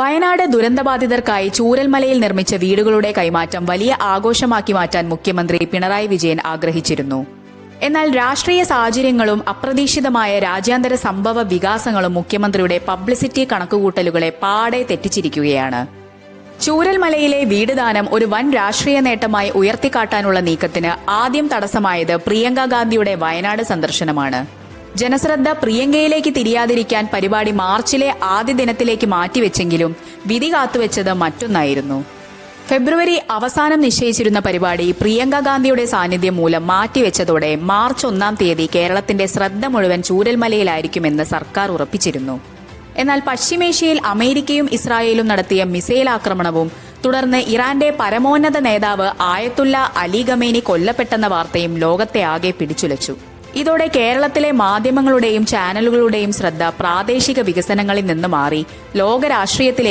വയനാട് ദുരന്തബാധിതർക്കായി ചൂരൽമലയിൽ നിർമ്മിച്ച വീടുകളുടെ കൈമാറ്റം വലിയ ആഘോഷമാക്കി മാറ്റാൻ മുഖ്യമന്ത്രി പിണറായി വിജയൻ ആഗ്രഹിച്ചിരുന്നു. എന്നാൽ രാഷ്ട്രീയ സാഹചര്യങ്ങളും അപ്രതീക്ഷിതമായ രാജ്യാന്തര സംഭവ വികാസങ്ങളും മുഖ്യമന്ത്രിയുടെ പബ്ലിസിറ്റി കണക്കുകൂട്ടലുകളെ പാടെ തെറ്റിച്ചിരിക്കുകയാണ്. ചൂരൽമലയിലെ വീട് ദാനം ഒരു വൻ രാഷ്ട്രീയ നേട്ടമായി ഉയർത്തിക്കാട്ടാനുള്ള നീക്കത്തിന് ആദ്യം തടസ്സമായത് പ്രിയങ്ക ഗാന്ധിയുടെ വയനാട് സന്ദർശനമാണ്. ജനശ്രദ്ധ പ്രിയങ്കയിലേക്ക് തിരിയാതിരിക്കാൻ പരിപാടി മാർച്ചിലെ ആദ്യ ദിനത്തിലേക്ക് മാറ്റിവെച്ചെങ്കിലും വിധി കാത്തുവെച്ചത് മറ്റൊന്നായിരുന്നു. ഫെബ്രുവരി അവസാനം നിശ്ചയിച്ചിരുന്ന പരിപാടി പ്രിയങ്ക ഗാന്ധിയുടെ സാന്നിധ്യം മൂലം മാറ്റിവെച്ചതോടെ മാർച്ച് 1-ാം തീയതി കേരളത്തിന്റെ ശ്രദ്ധ മുഴുവൻ ചൂരൽമലയിലായിരിക്കുമെന്ന് സർക്കാർ ഉറപ്പിച്ചിരുന്നു. എന്നാൽ പശ്ചിമേഷ്യയിൽ അമേരിക്കയും ഇസ്രായേലും നടത്തിയ മിസൈൽ ആക്രമണവും തുടർന്ന് ഇറാന്റെ പരമോന്നത നേതാവ് ആയത്തുല്ല അലി ഖമേനി കൊല്ലപ്പെട്ടെന്ന വാർത്തയും ലോകത്തെ ആകെ പിടിച്ചുലച്ചു. ഇതോടെ കേരളത്തിലെ മാധ്യമങ്ങളുടെയും ചാനലുകളുടെയും ശ്രദ്ധ പ്രാദേശിക വികസനങ്ങളിൽ നിന്ന് മാറി ലോക രാഷ്ട്രീയത്തിലേക്ക്